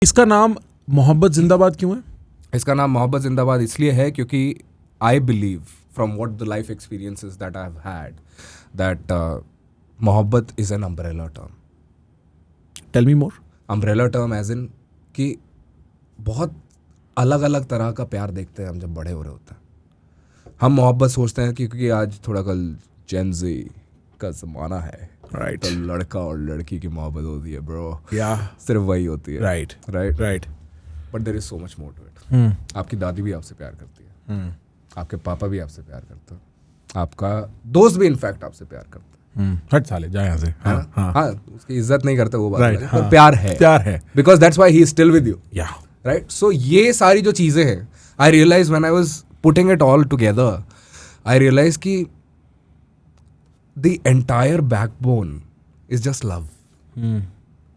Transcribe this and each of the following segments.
इसका नाम मोहब्बत जिंदाबाद क्यों है? इसका नाम मोहब्बत जिंदाबाद इसलिए है क्योंकि I believe from what the life experiences that I have had that मोहब्बत is an umbrella term. Tell me more. Umbrella term as in कि बहुत अलग अलग तरह का प्यार देखते हैं हम जब बड़े हो रहे होते हैं. हम मोहब्बत सोचते हैं क्योंकि आज थोड़ा कल जेन ज़ी का ज़माना है, राइट. तो लड़का और लड़की की मोहब्बत होती है ब्रो, या सिर्फ वही होती है. Right right. Right. But there is so much more to it. आपकी दादी भी आपसे प्यार करती है, आपके पापा भी आपसे प्यार करते हैं, आपका दोस्त भी इनफैक्ट आपसे प्यार करता है. हट साले जा यहाँ से. हाँ, उसकी इज्जत नहीं करते वो बात Right, है, हाँ. पर प्यार है because that's why he is still with you. Yeah right. So ये सारी जो चीज़ें हैं, I realize when I was putting it all together, I realize कि the entire backbone is just love,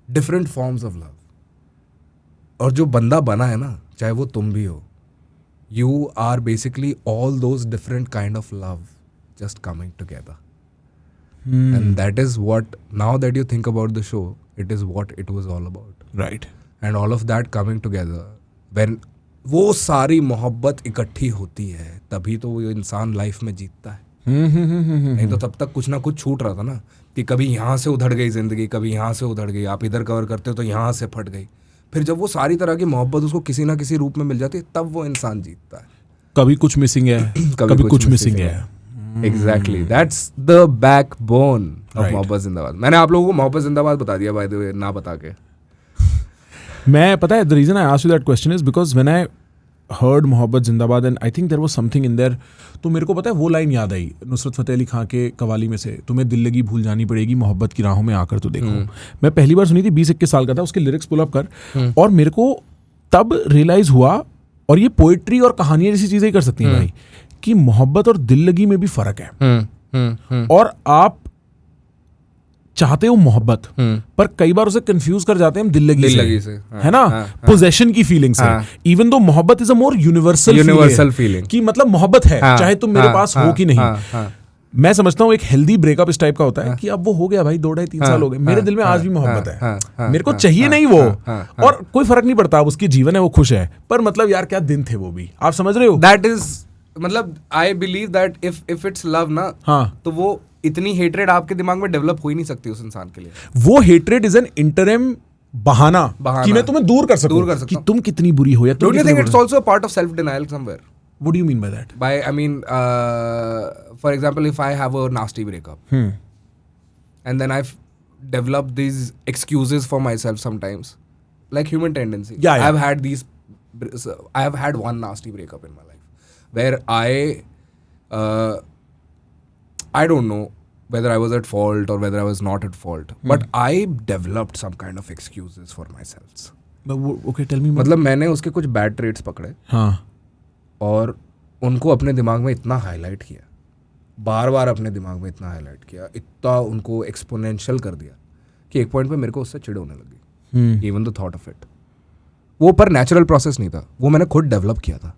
different forms of love. और जो बंदा बना है ना, चाहे वो तुम भी हो, you are basically all those different kind of love just coming together. And that is what, now that you think about the show, it is what it was all about. Right. And all of that coming together, when वो सारी मोहब्बत इकट्ठी होती है, तभी तो वो इंसान लाइफ में जीतता है. नहीं तो तब तक कुछ ना कुछ छूट रहा था ना, कि कभी यहाँ से उधड़ गई जिंदगी, कभी यहाँ से उधड़ गई, आप इधर कवर करते हो तो यहाँ से फट गई. फिर जब वो सारी तरह की मोहब्बत उसको किसी ना किसी रूप में मिल जाती है, तब वो इंसान जीतता है. कभी कुछ मिसिंग है, कभी कुछ मिसिंग है. Exactly, that's the backbone of Right. मोहब्बत जिंदाबाद. मैंने आप लोगों को मोहब्बत जिंदाबाद बता दिया बाय द वे, ना बता के. मैं पता है the reason I asked you that question is because when I heard Mohabbat Zindabad and I think there was something in there, तो मेरे को पता है वो लाइन याद आई नुसरत फतेह अली खां के कवाली में से, तुम्हें दिल लगी भूल जानी पड़ेगी मोहब्बत की राहों में आकर तो देखो. मैं पहली बार सुनी थी, 20-21 साल का था, उसके लिरिक्स पुल अप कर, और मेरे को तब रियलाइज हुआ, और ये पोइट्री और कहानियां जैसी चीजें ही कर सकती हैं भाई, कि मोहब्बत और दिल लगी में भी फर्क है. और आप चाहते हो मोहब्बत, पर कई बार उसे कंफ्यूज कर जाते हैं हम दिल लगी से. है ना, पोजेशन की फीलिंग से. इवन दो मोहब्बत is a more universal feeling, कि मतलब मोहब्बत है चाहे तुम मेरे पास हो कि नहीं. मैं समझता हूँ एक हेल्दी ब्रेकअप इस टाइप का होता है कि अब वो हो गया भाई, 2-2.5-3 साल हो गए, मेरे दिल में आज भी मोहब्बत है, मेरे को चाहिए नहीं वो, और कोई फर्क नहीं पड़ता, अब उसकी जीवन है, वो खुश है, पर मतलब यार क्या दिन थे वो भी. आप समझ रहे हो? दैट इज, मतलब I believe that if it's love ना, तो वो इतनी हेट्रेड आपके दिमाग में डेवलप हो ही नहीं सकती उस इंसान के लिए. वो हेट्रेड इज एन इंटरिम बहाना कि मैं तुम्हें दूर कर सकूं कि तुम कितनी बुरी हो. या don't you think it's also a part of self denial somewhere? What do you mean by that? I mean, for example, if I have a nasty breakup, and then I've developed these excuses for myself sometimes, like human tendency. Yeah. I have had one nasty breakup in my life, where I don't know whether I was at fault or whether I was not at fault, but I developed some kind of excuses for myself. Okay, tell me more. मतलब मैंने उसके कुछ bad traits पकड़े, हाँ, और उनको अपने दिमाग में इतना हाईलाइट किया, बार बार अपने दिमाग में इतना हाईलाइट किया, इतना उनको एक्सपोनेंशियल कर दिया कि एक पॉइंट पे मेरे को उससे चिढ़ होने लगी. Even the thought of it. वो पर नेचुरल प्रोसेस नहीं था, वो मैंने खुद डेवलप किया था,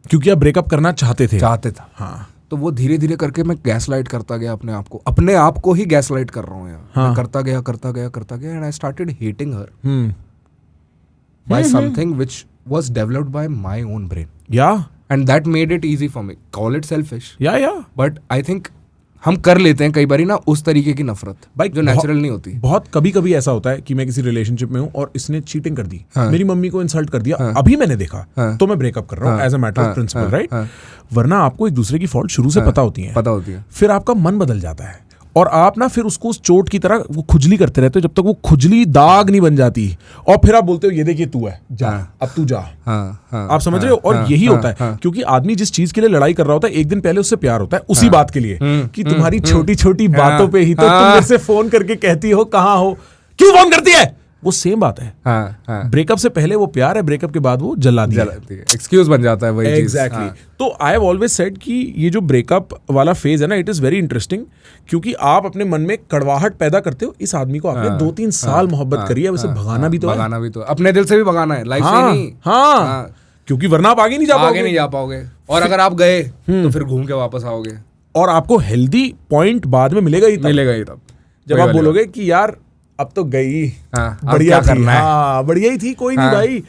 क्योंकि आप ब्रेकअप करना चाहते था. हाँ. तो वो धीरे धीरे करके मैं गैस लाइट करता गया अपने आप को ही गैस लाइट कर रहा हूँ यार. हाँ. मैं करता गया and I started hating her by something which was developed by my own brain. Yeah. And that made it easy for me. Call it selfish. Yeah. But I think हम कर लेते हैं कई बारी ना उस तरीके की नफरत भाई जो नेचुरल नहीं होती. बहुत कभी ऐसा होता है कि मैं किसी रिलेशनशिप में हूँ और इसने चीटिंग कर दी, मेरी मम्मी को इंसल्ट कर दिया, अभी मैंने देखा, तो मैं ब्रेकअप कर रहा हूँ as a matter of principle, right? वरना आपको एक दूसरे की फॉल्ट शुरू से पता होती है, फिर आपका मन बदल जाता है, और आप ना फिर उसको उस चोट की तरह वो खुजली करते रहते हो जब तक वो खुजली दाग नहीं बन जाती, और फिर आप बोलते हो ये देखिए तू है, जा अब तू जा. आप समझ रहे हो? और यही होता है, क्योंकि आदमी जिस चीज के लिए लड़ाई कर रहा होता है, एक दिन पहले उससे प्यार होता है उसी बात के लिए, कि तुम्हारी छोटी छोटी बातों पे ही तो तुम मेरे से फोन करके कहती हो कहाँ हो, क्यों फोन करती है, वो सेम बात है. ब्रेकअप से पहले वो प्यार है, ब्रेकअप के बाद वो जलाती है, एक्सक्यूज बन जाता है वही चीज. एग्जैक्टली. तो आई हैव ऑलवेज सेड कि ये जो ब्रेकअप वाला फेज है ना, इट इज वेरी इंटरेस्टिंग, क्योंकि आप अपने मन में कड़वाहट पैदा करते हो. इस आदमी को आपने 2-3 साल मोहब्बत करी है, उसे भगाना भी तो है, अपने दिल से भी भगाना है, लाइफ से नहीं. हाँ, क्योंकि वरना आप आगे नहीं जा पाओगे, और अगर आप गए तो फिर घूम के वापस आओगे, और आपको हेल्दी पॉइंट बाद में मिलेगा ही तब, तब जब आप बोलोगे कि यार अब तो गई, हाँ, अब बढ़िया क्या थी, करना है? हाँ बढ़िया ही थी, कोई नहीं हाँ. भाई.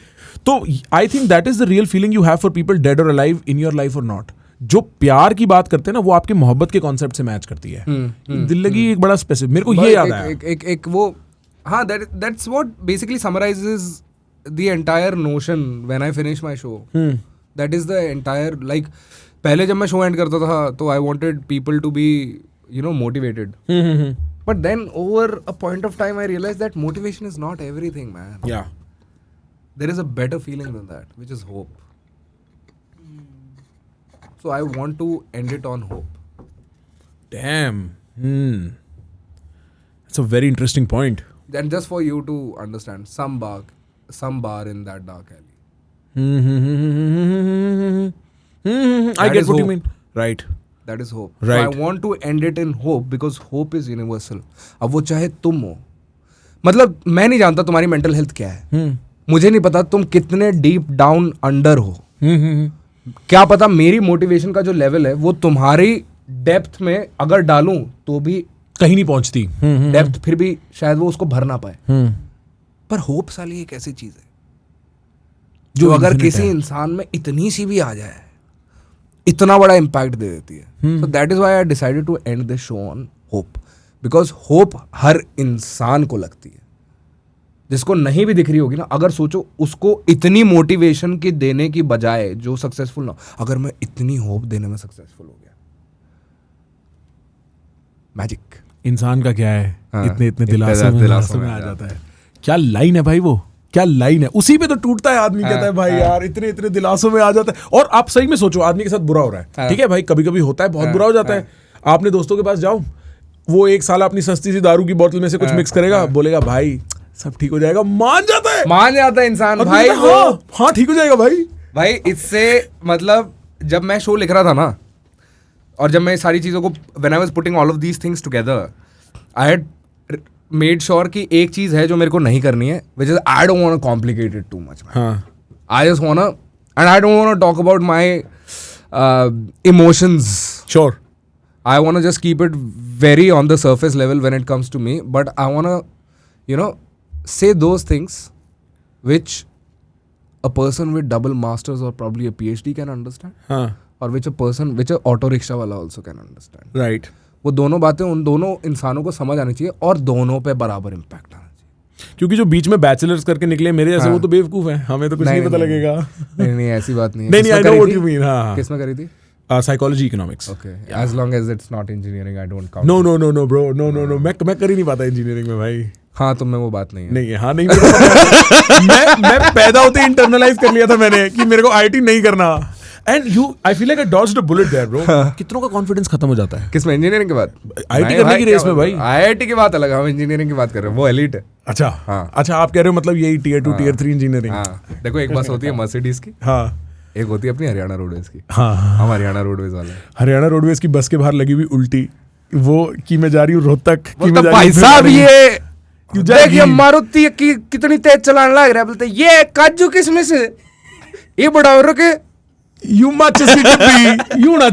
तो I think that is the real feeling you have for people dead और अलाइव इन योर लाइफ और नॉट. जो प्यार की बात करते हैं ना वो आपके मोहब्बत के कॉन्सेप्ट से मैच करती है. दिल्लगी एक बड़ा स्पेसिफिक, मेरे को ये याद आया. एक वो, हाँ, that's what basically summarizes the entire notion when I finish my show. That is the entire, like, पहले जब मैं शो एंड करता था तो I wanted people to be, you know, motivated. But then over a point of time I realized that motivation is not everything, man. Yeah. There is a better feeling than that, which is hope. So I want to end it on hope. Damn. That's a very interesting point. And just for you to understand, some bar in that dark alley. I That get is what you hope. mean. Right. That is hope. Right. So I want to end it in hope because hope is universal. अब वो चाहे तुम हो, मतलब मैं नहीं जानता तुम्हारी मेंटल हेल्थ क्या है, मुझे नहीं पता तुम कितने डीप डाउन अंडर हो, क्या पता मेरी मोटिवेशन का जो लेवल है वो तुम्हारी डेप्थ में अगर डालूं तो भी कहीं नहीं पहुंचती. डेप्थ फिर भी शायद वो उसको भर ना पाए. पर होप साली एक ऐसी चीज है जो अगर infinite किसी है. इंसान में इतनी सी भी आ जाए इतना बड़ा इम्पैक्ट दे देती है. So that is why I decided to end this show on hope, because hope हर इंसान को लगती है. जिसको नहीं भी दिख रही होगी ना, अगर सोचो उसको इतनी मोटिवेशन की देने की बजाय जो सक्सेसफुल ना, अगर मैं इतनी होप देने में सक्सेसफुल हो गया, मैजिक. इंसान का क्या है, हाँ, इतने इतने दिलासों दिलासों में आ जाता है. क्या लाइन है भाई, वो क्या लाइन है. उसी पे तो टूटता है आदमी. कहता है भाई यार इतने इतने दिलासों में आ जाता है. और आप सही में सोचो, आदमी के साथ बुरा हो रहा है, ठीक है भाई, कभी कभी होता है, बहुत बुरा हो जाता है. आपने दोस्तों के पास जाओ, वो एक साल अपनी सस्ती सी दारू की बोतल में से कुछ मिक्स करेगा, बोलेगा भाई सब ठीक हो जाएगा, मान जाता है इंसान और भाई. कहता है, हाँ ठीक हो जाएगा भाई. इससे मतलब जब मैं शो लिख रहा था ना, और जब मैं सारी चीज़ों को when I was putting all of these things together, I had made sure कि एक चीज़ है जो मेरे को नहीं करनी है, which is I don't want to complicate it too much. I just want and I don't want to talk about my emotions. Sure. I want to just keep it very on the surface level when it comes to me, but I want to, you know, say those things which a person with double masters or probably a PhD can understand, or which a auto rickshaw wala also can understand. Right. वो दोनों बातें उन दोनों इंसानों को समझ आनी चाहिए और दोनों पे बराबर इम्पैक्ट आना चाहिए. क्योंकि जो बीच में बैचलर्स करके निकले मेरे जैसे, वो तो बेवकूफ हैं, हमें तो कुछ नहीं पता लगेगा. नहीं ऐसी बात नहीं है. नहीं, I know what you mean. हाँ. किसमें करी थी? Psychology economics. Okay, as long as it's not engineering, I don't count. No bro, no. मैं कर ही नहीं पाता इंजीनियरिंग में भाई. हाँ, तुम में वो बात नहीं है. नहीं है, हाँ नहीं. मैं पैदा होते इंटरनलाइज कर लिया था मैंने कि मेरे को आईटी नहीं करना. And I feel like I dodged a bullet there bro. कितनों का कॉन्फिडेंस खत्म हो जाता है किसमें? इंजीनियरिंग के बाद आईटी करने की रेस में भाई. आईआईटी की बात अलग, हम इंजीनियरिंग की बात कर रहे हैं, वो एलीट है. अच्छा. हाँ. अच्छा, आप कह रहे हो मतलब यही टियर 2 टियर 3 इंजीनियरिंग. हाँ, देखो एक बस होती है मर्सिडीज की, हाँ, एक होती है अपनी हरियाणा रोडवेज की. हाँ. हम हरियाणा रोडवेज वाले. हरियाणा रोडवेज की बस के बाहर लगी हुई उल्टी, वो कि मैं जा रही हूँ रोहतक. तो भाई साहब ये देखिए मारुति की कितनी तेज चलाने लग रहा है, बोलते ये काजू किसमें से ये बड़ा के यूं ना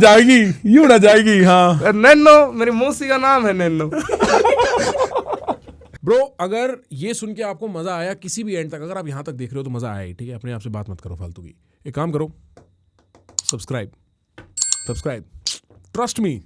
जाएगी. हाँ नैनो, मेरी मौसी का नाम है नैनो. ब्रो, अगर ये सुन के आपको मजा आया किसी भी एंड तक, अगर आप यहाँ तक देख रहे हो तो मजा आया ही, ठीक है. अपने आप से बात मत करो फालतू की. एक काम करो, सब्सक्राइब. Trust me.